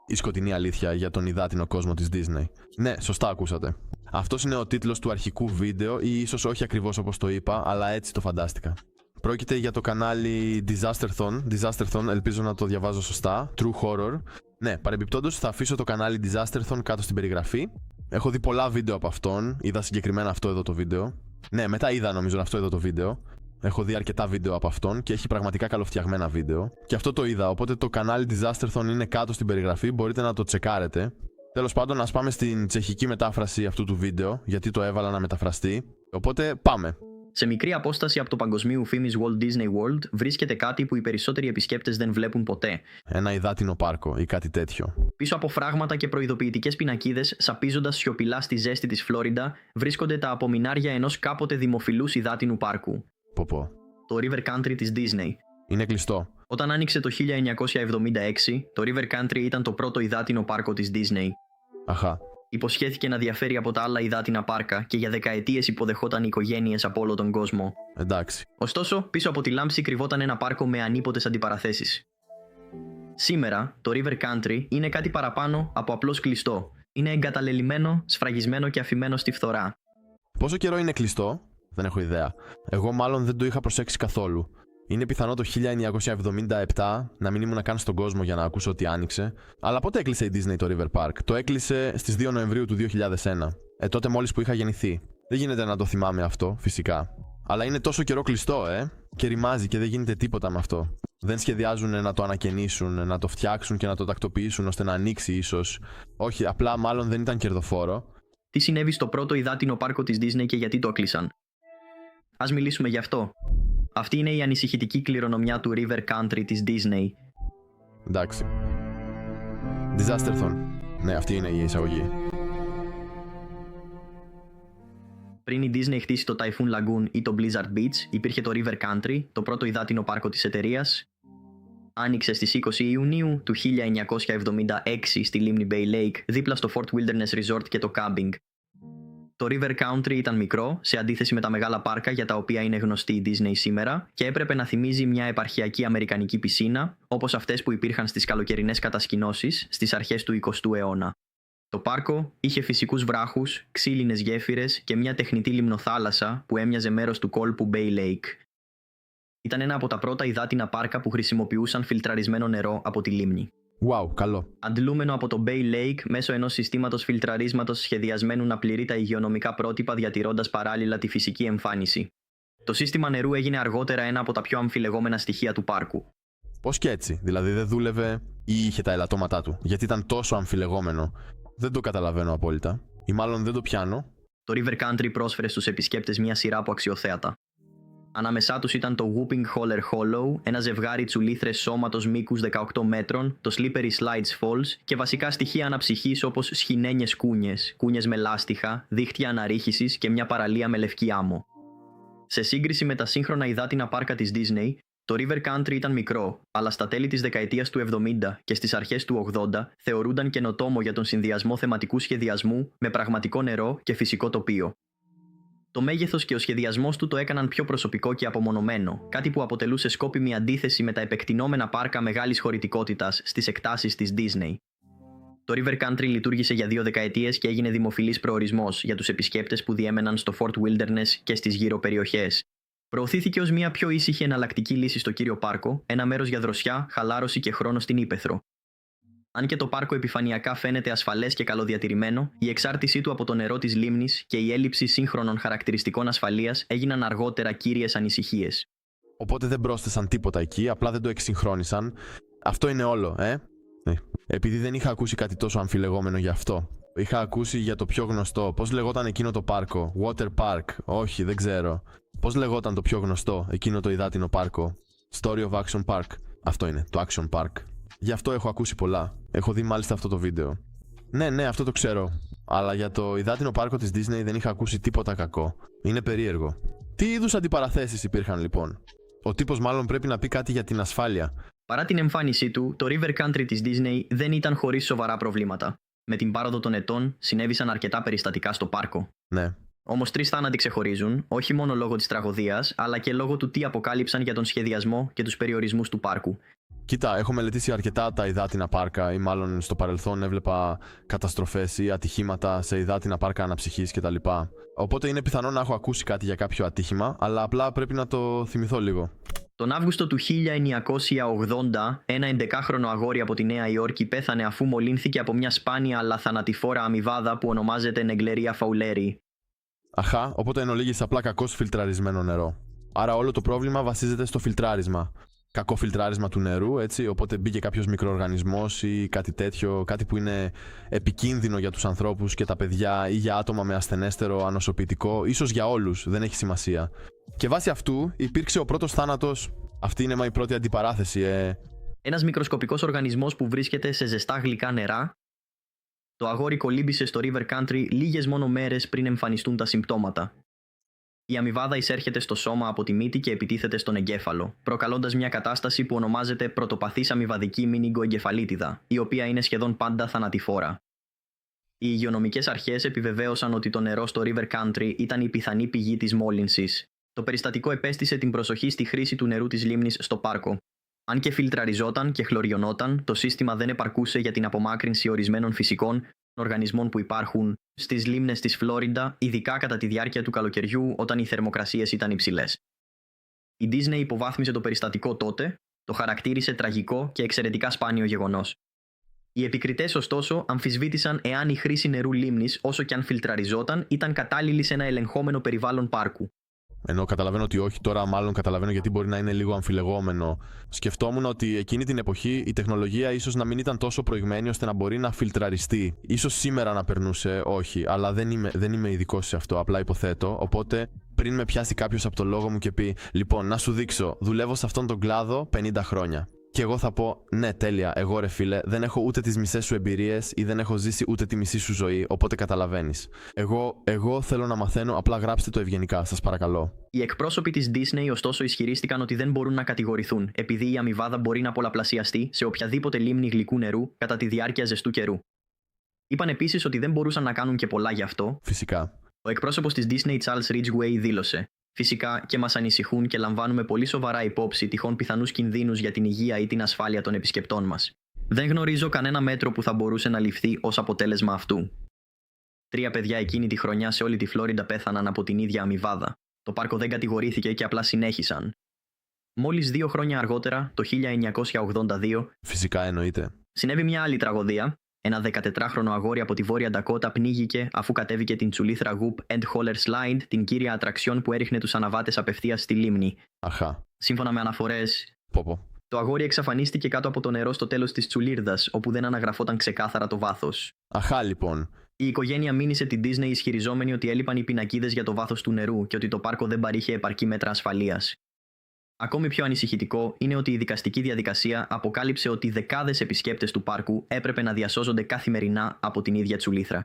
Η σκοτεινή αλήθεια για τον υδάτινο κόσμο της Disney. Ναι, σωστά ακούσατε. Αυτός είναι ο τίτλος του αρχικού βίντεο, ή ίσως όχι ακριβώς όπως το είπα, αλλά έτσι το φαντάστηκα. Πρόκειται για το κανάλι Disasterthon, ελπίζω να το διαβάζω σωστά. True Horror. Ναι, παρεμπιπτόντως θα αφήσω το κανάλι Disasterthon κάτω στην περιγραφή. Έχω δει πολλά βίντεο από αυτόν. Είδα συγκεκριμένα αυτό εδώ το βίντεο. Ναι, μετά είδα νομίζω αυτό εδώ το βίντεο. Έχω δει αρκετά βίντεο από αυτόν και έχει πραγματικά καλοφτιαγμένα βίντεο. Και αυτό το είδα, οπότε το κανάλι Disasterthon είναι κάτω στην περιγραφή, μπορείτε να το τσεκάρετε. Τέλος πάντων, ας πάμε στην τσεχική μετάφραση αυτού του βίντεο, γιατί το έβαλα να μεταφραστεί. Οπότε πάμε. Σε μικρή απόσταση από το παγκοσμίου φήμης Walt Disney World βρίσκεται κάτι που οι περισσότεροι επισκέπτες δεν βλέπουν ποτέ. Ένα υδάτινο πάρκο ή κάτι τέτοιο. Πίσω από φράγματα και προειδοποιητικές πινακίδες, σαπίζοντας σιωπηλά στη ζέστη της Φλόριντα, βρίσκονται τα απομεινάρια ενός κάποτε δημοφιλούς υδάτινου πάρκου. Πω. Το River Country της Disney. Είναι κλειστό. Όταν άνοιξε το 1976, το River Country ήταν το πρώτο υδάτινο πάρκο της Disney. Αχα. Υποσχέθηκε να διαφέρει από τα άλλα υδάτινα πάρκα και για δεκαετίες υποδεχόταν οικογένειες από όλο τον κόσμο. Εντάξει. Ωστόσο, πίσω από τη λάμψη κρυβόταν ένα πάρκο με ανίποτες αντιπαραθέσεις. Σήμερα, το River Country είναι κάτι παραπάνω από απλώς κλειστό. Είναι εγκαταλελειμμένο, σφραγισμένο και αφημένο στη φθορά. Πόσο καιρό είναι κλειστό? Δεν έχω ιδέα. Εγώ μάλλον δεν το είχα προσέξει καθόλου. Είναι πιθανό το 1977 να μην ήμουν καν στον κόσμο για να ακούσω ότι άνοιξε. Αλλά πότε έκλεισε η Disney το River Park? Το έκλεισε στις 2 Νοεμβρίου του 2001. Τότε μόλις που είχα γεννηθεί. Δεν γίνεται να το θυμάμαι αυτό, φυσικά. Αλλά είναι τόσο καιρό κλειστό, και ρημάζει και δεν γίνεται τίποτα με αυτό. Δεν σχεδιάζουν να το ανακαινήσουν, να το φτιάξουν και να το τακτοποιήσουν ώστε να ανοίξει ίσως. Όχι, απλά μάλλον δεν ήταν κερδοφόρο. Τι συνέβη στο πρώτο υδάτινο πάρκο της Disney και γιατί το έκλεισαν? Ας μιλήσουμε γι' αυτό. Αυτή είναι η ανησυχητική κληρονομιά του River Country της Disney. Εντάξει. Disasterthon. Ναι, αυτή είναι η εισαγωγή. Πριν η Disney χτίσει το Typhoon Lagoon ή το Blizzard Beach, υπήρχε το River Country, το πρώτο υδάτινο πάρκο της εταιρείας. Άνοιξε στις 20 Ιουνίου του 1976 στη λίμνη Bay Lake, δίπλα στο Fort Wilderness Resort και το Camping. Το River Country ήταν μικρό, σε αντίθεση με τα μεγάλα πάρκα για τα οποία είναι γνωστή η Disney σήμερα, και έπρεπε να θυμίζει μια επαρχιακή αμερικανική πισίνα, όπως αυτές που υπήρχαν στις καλοκαιρινές κατασκηνώσεις στις αρχές του 20ου αιώνα. Το πάρκο είχε φυσικούς βράχους, ξύλινες γέφυρες και μια τεχνητή λιμνοθάλασσα που έμοιαζε μέρος του κόλπου Bay Lake. Ήταν ένα από τα πρώτα υδάτινα πάρκα που χρησιμοποιούσαν φιλτραρισμένο νερό από τη λίμνη. Wow, καλό. Αντλούμενο από το Bay Lake μέσω ενός συστήματος φιλτραρίσματος σχεδιασμένου να πληρεί τα υγειονομικά πρότυπα διατηρώντας παράλληλα τη φυσική εμφάνιση. Το σύστημα νερού έγινε αργότερα ένα από τα πιο αμφιλεγόμενα στοιχεία του πάρκου. Πώς και έτσι, δηλαδή δεν δούλευε ή είχε τα ελαττώματά του? Γιατί ήταν τόσο αμφιλεγόμενο? Δεν το καταλαβαίνω απόλυτα. Ή μάλλον δεν το πιάνω. Το River Country πρόσφερε στους επισκέπτες μια σειρά από αξιοθέατα. Ανάμεσά τους ήταν το Whooping Holler Hollow, ένα ζευγάρι τσουλήθρες σώματος μήκους 18 μέτρων, το Slippery Slides Falls και βασικά στοιχεία αναψυχής όπως σχοινένιες κούνιες, κούνιες με λάστιχα, δίχτυα αναρρίχησης και μια παραλία με λευκή άμμο. Σε σύγκριση με τα σύγχρονα υδάτινα πάρκα της Disney, το River Country ήταν μικρό, αλλά στα τέλη της δεκαετίας του 70 και στις αρχές του 80 θεωρούνταν καινοτόμο για τον συνδυασμό θεματικού σχεδιασμού με πραγματικό νερό και φυσικό τοπίο. Το μέγεθος και ο σχεδιασμός του το έκαναν πιο προσωπικό και απομονωμένο, κάτι που αποτελούσε σκόπιμη αντίθεση με τα επεκτηνόμενα πάρκα μεγάλης χωρητικότητας στις εκτάσεις της Disney. Το River Country λειτουργήσε για 2 δεκαετίες και έγινε δημοφιλής προορισμός για τους επισκέπτες που διέμεναν στο Fort Wilderness και στις γύρω περιοχές. Προωθήθηκε ως μια πιο ήσυχη εναλλακτική λύση στο κύριο πάρκο, ένα μέρος για δροσιά, χαλάρωση και χρόνο στην ύπαιθρο. Αν και το πάρκο επιφανειακά φαίνεται ασφαλές και καλοδιατηρημένο, η εξάρτησή του από το νερό της λίμνης και η έλλειψη σύγχρονων χαρακτηριστικών ασφαλείας έγιναν αργότερα κύριες ανησυχίες. Οπότε δεν πρόσθεσαν τίποτα εκεί, απλά δεν το εξυγχρόνισαν. Αυτό είναι όλο, Επειδή δεν είχα ακούσει κάτι τόσο αμφιλεγόμενο γι' αυτό. Είχα ακούσει για το πιο γνωστό. Πώς λεγόταν εκείνο το πάρκο? Water Park. Όχι, δεν ξέρω. Πώς λεγόταν το πιο γνωστό, εκείνο το υδάτινο πάρκο? Story of Action Park. Αυτό είναι, το Action Park. Γι' αυτό έχω ακούσει πολλά. Έχω δει μάλιστα αυτό το βίντεο. Ναι, αυτό το ξέρω. Αλλά για το υδάτινο πάρκο της Disney δεν είχα ακούσει τίποτα κακό. Είναι περίεργο. Τι είδους αντιπαραθέσεις υπήρχαν λοιπόν? Ο τύπος μάλλον πρέπει να πει κάτι για την ασφάλεια. Παρά την εμφάνισή του, το River Country της Disney δεν ήταν χωρίς σοβαρά προβλήματα. Με την πάροδο των ετών συνέβησαν αρκετά περιστατικά στο πάρκο. Ναι. Όμως 3 θάνατοι ξεχωρίζουν, όχι μόνο λόγω της τραγωδίας, αλλά και λόγω του τι αποκάλυψαν για τον σχεδιασμό και τους περιορισμούς του πάρκου. Κοίτα, έχω μελετήσει αρκετά τα υδάτινα πάρκα, ή μάλλον στο παρελθόν έβλεπα καταστροφές ή ατυχήματα σε υδάτινα πάρκα αναψυχής κτλ. Οπότε είναι πιθανό να έχω ακούσει κάτι για κάποιο ατύχημα, αλλά απλά πρέπει να το θυμηθώ λίγο. Τον Αύγουστο του 1980, ένα 11χρονο αγόρι από τη Νέα Υόρκη πέθανε αφού μολύνθηκε από μια σπάνια αλλά θανατηφόρα αμοιβάδα που ονομάζεται Νεγκλερία φαουλέρι. Αχά, οπότε εν ολίγης απλά κακώς φιλτραρισμένο νερό. Άρα όλο το πρόβλημα βασίζεται στο φιλτράρισμα. Κακό φιλτράρισμα του νερού, έτσι, οπότε μπήκε κάποιος μικροοργανισμός ή κάτι τέτοιο, κάτι που είναι επικίνδυνο για τους ανθρώπους και τα παιδιά ή για άτομα με ασθενέστερο ανοσοποιητικό, ίσως για όλους, δεν έχει σημασία. Και βάσει αυτού υπήρξε ο πρώτος θάνατος. Αυτή είναι η πρώτη αντιπαράθεση, Ένας μικροσκοπικός οργανισμός που βρίσκεται σε ζεστά γλυκά νερά. Το αγόρι κολύμπησε στο River Country λίγες μόνο μέρες πριν εμφανιστούν τα συμπτώματα. Η αμοιβάδα εισέρχεται στο σώμα από τη μύτη και επιτίθεται στον εγκέφαλο, προκαλώντας μια κατάσταση που ονομάζεται πρωτοπαθής αμοιβαδική μηνυγκοεγκεφαλίτιδα, η οποία είναι σχεδόν πάντα θανατηφόρα. Οι υγειονομικές αρχές επιβεβαίωσαν ότι το νερό στο River Country ήταν η πιθανή πηγή της μόλυνσης. Το περιστατικό επέστησε την προσοχή στη χρήση του νερού της λίμνης στο πάρκο. Αν και φιλτραριζόταν και χλωριωνόταν, το σύστημα δεν επαρκούσε για την απομάκρυνση ορισμένων φυσικών οργανισμών που υπάρχουν στις λίμνες της Φλόριντα, ειδικά κατά τη διάρκεια του καλοκαιριού όταν οι θερμοκρασίες ήταν υψηλές. Η Disney υποβάθμισε το περιστατικό τότε, το χαρακτήρισε τραγικό και εξαιρετικά σπάνιο γεγονός. Οι επικριτές, ωστόσο, αμφισβήτησαν εάν η χρήση νερού λίμνης, όσο και αν φιλτραριζόταν, ήταν κατάλληλη σε ένα ελεγχόμενο περιβάλλον πάρκου. Ενώ καταλαβαίνω ότι όχι, τώρα μάλλον καταλαβαίνω γιατί μπορεί να είναι λίγο αμφιλεγόμενο. Σκεφτόμουν ότι εκείνη την εποχή η τεχνολογία ίσως να μην ήταν τόσο προηγμένη ώστε να μπορεί να φιλτραριστεί. Ίσως σήμερα να περνούσε, όχι, αλλά δεν είμαι ειδικός σε αυτό, απλά υποθέτω. Οπότε πριν με πιάσει κάποιος από το λόγο μου και πει: Λοιπόν, να σου δείξω, δουλεύω σε αυτόν τον κλάδο 50 χρόνια. Και εγώ θα πω: Ναι, τέλεια, εγώ ρε φίλε, δεν έχω ούτε τις μισές σου εμπειρίες ή δεν έχω ζήσει ούτε τη μισή σου ζωή, οπότε καταλαβαίνεις. Εγώ θέλω να μαθαίνω, απλά γράψτε το ευγενικά, σας παρακαλώ. Οι εκπρόσωποι της Disney, ωστόσο, ισχυρίστηκαν ότι δεν μπορούν να κατηγορηθούν, επειδή η αμοιβάδα μπορεί να πολλαπλασιαστεί σε οποιαδήποτε λίμνη γλυκού νερού κατά τη διάρκεια ζεστού καιρού. Είπαν επίσης ότι δεν μπορούσαν να κάνουν και πολλά γι' αυτό. Φυσικά. Ο εκπρόσωπος της Disney, Charles Ridgway, δήλωσε: Φυσικά και μας ανησυχούν και λαμβάνουμε πολύ σοβαρά υπόψη τυχόν πιθανούς κινδύνους για την υγεία ή την ασφάλεια των επισκεπτών μας. Δεν γνωρίζω κανένα μέτρο που θα μπορούσε να ληφθεί ως αποτέλεσμα αυτού. 3 παιδιά εκείνη τη χρονιά σε όλη τη Φλόριντα πέθαναν από την ίδια αμοιβάδα. Το πάρκο δεν κατηγορήθηκε και απλά συνέχισαν. Μόλις 2 χρόνια αργότερα, το 1982, Φυσικά εννοείται. συνέβη μια άλλη τραγωδία. Ένα 14χρονο αγόρι από τη Βόρεια Ντακότα πνίγηκε αφού κατέβηκε την τσουλήθρα Whoop and Holler Slide, την κύρια ατραξιόν που έριχνε τους αναβάτες απευθείας στη λίμνη. Αχά. Σύμφωνα με αναφορές, Πόπο. το αγόρι εξαφανίστηκε κάτω από το νερό στο τέλος της τσουλίρδας, όπου δεν αναγραφόταν ξεκάθαρα το βάθος. Αχά, λοιπόν. Η οικογένεια μήνυσε την Disney ισχυριζόμενη ότι έλειπαν οι πινακίδες για το βάθος του νερού και ότι το πάρκο δεν παρήχε επαρκή μέτρα ασφαλείας. Ακόμη πιο ανησυχητικό είναι ότι η δικαστική διαδικασία αποκάλυψε ότι δεκάδες επισκέπτες του πάρκου έπρεπε να διασώζονται καθημερινά από την ίδια τσουλήθρα.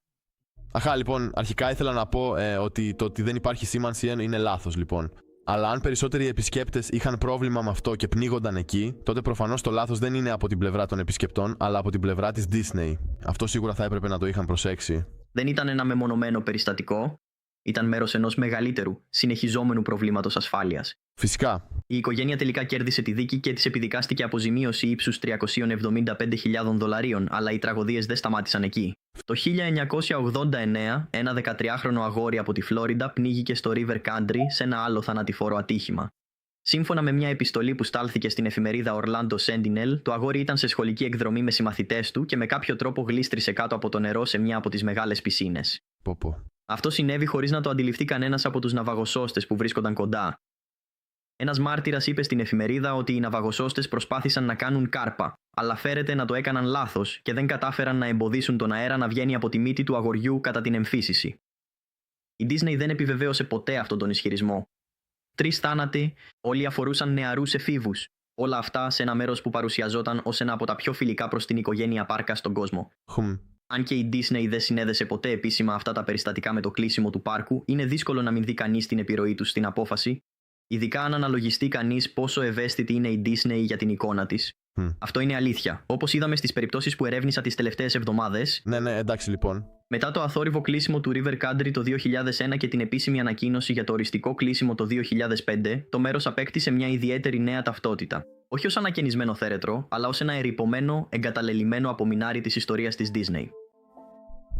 Αχά, λοιπόν, αρχικά ήθελα να πω ότι το ότι δεν υπάρχει σήμανση είναι λάθος, λοιπόν. Αλλά αν περισσότεροι επισκέπτες είχαν πρόβλημα με αυτό και πνίγονταν εκεί, τότε προφανώς το λάθος δεν είναι από την πλευρά των επισκεπτών, αλλά από την πλευρά της Disney. Αυτό σίγουρα θα έπρεπε να το είχαν προσέξει. Δεν ήταν ένα μεμονωμένο περιστατικό. Ήταν μέρος ενός μεγαλύτερου, συνεχιζόμενου προβλήματος ασφάλειας. Φυσικά. Η οικογένεια τελικά κέρδισε τη δίκη και της επιδικάστηκε αποζημίωση ύψους $375,000, αλλά οι τραγωδίες δεν σταμάτησαν εκεί. Το 1989, ένα 13χρονο αγόρι από τη Φλόριντα πνίγηκε στο River Country σε ένα άλλο θανατηφόρο ατύχημα. Σύμφωνα με μια επιστολή που στάλθηκε στην εφημερίδα Orlando Sentinel, το αγόρι ήταν σε σχολική εκδρομή με συμμαθητές του και με κάποιο τρόπο γλίστρισε κάτω από το νερό σε μια από τις μεγάλες πισίνες. Πόπο. Αυτό συνέβη χωρίς να το αντιληφθεί κανένας από τους ναυαγοσώστες που βρίσκονταν κοντά. Ένας μάρτυρας είπε στην εφημερίδα ότι οι ναυαγοσώστες προσπάθησαν να κάνουν κάρπα, αλλά φέρεται να το έκαναν λάθος και δεν κατάφεραν να εμποδίσουν τον αέρα να βγαίνει από τη μύτη του αγοριού κατά την εμφύσιση. Η Disney δεν επιβεβαίωσε ποτέ αυτόν τον ισχυρισμό. 3 θάνατοι, όλοι αφορούσαν νεαρούς εφήβους. Όλα αυτά σε ένα μέρος που παρουσιαζόταν ως ένα από τα πιο φιλικά προς την οικογένεια πάρκα στον κόσμο. Αν και η Disney δεν συνέδεσε ποτέ επίσημα αυτά τα περιστατικά με το κλείσιμο του πάρκου, είναι δύσκολο να μην δει κανείς την επιρροή τους στην απόφαση, ειδικά αν αναλογιστεί κανείς πόσο ευαίσθητη είναι η Disney για την εικόνα της. Αυτό είναι αλήθεια. Όπως είδαμε στις περιπτώσεις που ερεύνησα τις τελευταίες εβδομάδες. Ναι, εντάξει λοιπόν. Μετά το αθόρυβο κλείσιμο του River Country το 2001 και την επίσημη ανακοίνωση για το οριστικό κλείσιμο το 2005, το μέρος απέκτησε μια ιδιαίτερη νέα ταυτότητα. Όχι ως ανακαινισμένο θέρετρο, αλλά ως ένα ερειπωμένο, εγκαταλελειμμένο απομεινάρι της ιστορίας της Disney.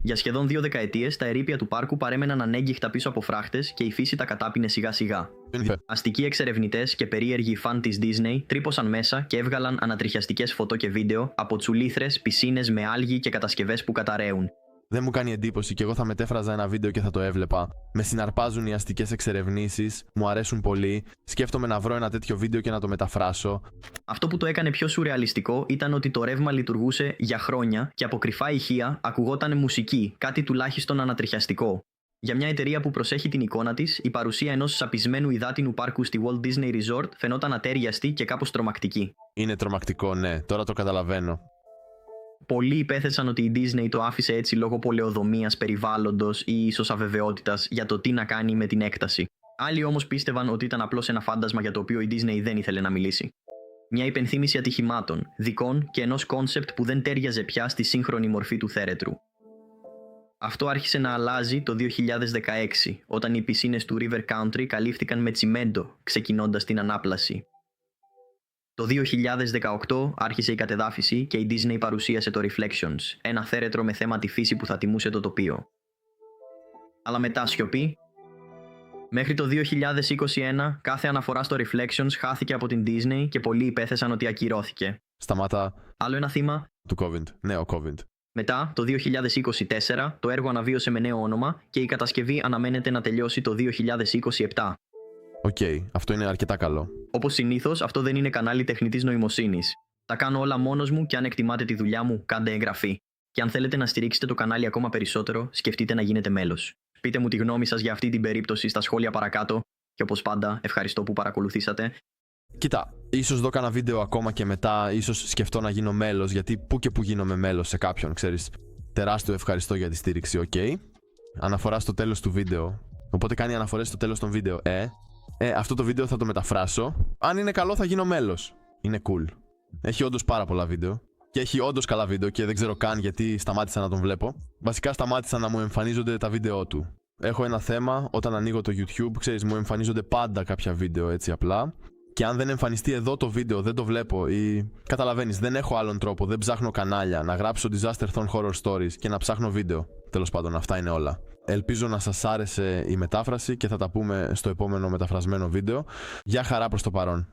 Για σχεδόν 2 δεκαετίες, τα ερείπια του πάρκου παρέμεναν ανέγκυχτα πίσω από φράχτες και η φύση τα κατάπινε σιγά-σιγά. Αστικοί εξερευνητές και περίεργοι φαν της Disney τρύπωσαν μέσα και έβγαλαν ανατριχιαστικές φωτό και βίντεο από τσουλήθρες, πισίνες με άλγη και κατασκευές που καταραίουν. Δεν μου κάνει εντύπωση και εγώ θα μετέφραζα ένα βίντεο και θα το έβλεπα. Με συναρπάζουν οι αστικές εξερευνήσεις, μου αρέσουν πολύ. Σκέφτομαι να βρω ένα τέτοιο βίντεο και να το μεταφράσω. Αυτό που το έκανε πιο σουρεαλιστικό ήταν ότι το ρεύμα λειτουργούσε για χρόνια και από κρυφά ηχεία ακουγόταν μουσική, κάτι τουλάχιστον ανατριχιαστικό. Για μια εταιρεία που προσέχει την εικόνα της, η παρουσία ενός σαπισμένου υδάτινου πάρκου στη Walt Disney Resort φαινόταν ατέριαστη και κάπως τρομακτική. Είναι τρομακτικό, ναι, τώρα το καταλαβαίνω. Πολλοί υπέθεσαν ότι η Disney το άφησε έτσι λόγω πολεοδομίας περιβάλλοντος ή ίσως αβεβαιότητας για το τι να κάνει με την έκταση. Άλλοι όμως πίστευαν ότι ήταν απλώς ένα φάντασμα για το οποίο η Disney δεν ήθελε να μιλήσει. Μια υπενθύμηση ατυχημάτων, δικών και ενός κόνσεπτ που δεν τέριαζε πια στη σύγχρονη μορφή του θέρετρου. Αυτό άρχισε να αλλάζει το 2016, όταν οι πισίνες του River Country καλύφθηκαν με τσιμέντο, ξεκινώντας την ανάπλαση. Το 2018 άρχισε η κατεδάφιση και η Disney παρουσίασε το Reflections, ένα θέρετρο με θέμα τη φύση που θα τιμούσε το τοπίο. Αλλά μετά σιωπή. Μέχρι το 2021 κάθε αναφορά στο Reflections χάθηκε από την Disney και πολλοί υπέθεσαν ότι ακυρώθηκε. Σταμάτα. Άλλο ένα θύμα. Του COVID. Ναι, ο COVID. Μετά, το 2024, το έργο αναβίωσε με νέο όνομα και η κατασκευή αναμένεται να τελειώσει το 2027. Οκ, αυτό είναι αρκετά καλό. Όπως συνήθως, αυτό δεν είναι κανάλι τεχνητής νοημοσύνης. Τα κάνω όλα μόνος μου και αν εκτιμάτε τη δουλειά μου, κάντε εγγραφή. Και αν θέλετε να στηρίξετε το κανάλι ακόμα περισσότερο, σκεφτείτε να γίνετε μέλος. Πείτε μου τη γνώμη σας για αυτή την περίπτωση στα σχόλια παρακάτω. Και όπως πάντα, ευχαριστώ που παρακολουθήσατε. Κοίτα, ίσως δω κάνα βίντεο ακόμα και μετά, ίσως σκεφτώ να γίνω μέλος, γιατί που και που γίνομαι μέλος σε κάποιον, ξέρεις. Τεράστιο ευχαριστώ για τη στήριξη, οκ. Αναφορά στο τέλος του βίντεο. Οπότε κάνει αναφορές στο τέλος των βίντεο, αυτό το βίντεο θα το μεταφράσω. Αν είναι καλό θα γίνω μέλος. Είναι cool. Έχει όντως πάρα πολλά βίντεο. Και έχει όντως καλά βίντεο και δεν ξέρω καν γιατί σταμάτησα να τον βλέπω. Βασικά σταμάτησα να μου εμφανίζονται τα βίντεο του. Έχω ένα θέμα, όταν ανοίγω το YouTube, ξέρεις, μου εμφανίζονται πάντα κάποια βίντεο έτσι απλά. Και αν δεν εμφανιστεί εδώ το βίντεο, δεν το βλέπω ή. Καταλαβαίνεις, δεν έχω άλλον τρόπο, δεν ψάχνω κανάλια, να γράψω Disasterthon Horror Stories και να ψάχνω βίντεο. Τέλος πάντων, αυτά είναι όλα. Ελπίζω να σας άρεσε η μετάφραση και θα τα πούμε στο επόμενο μεταφρασμένο βίντεο. Γεια χαρά προς το παρόν.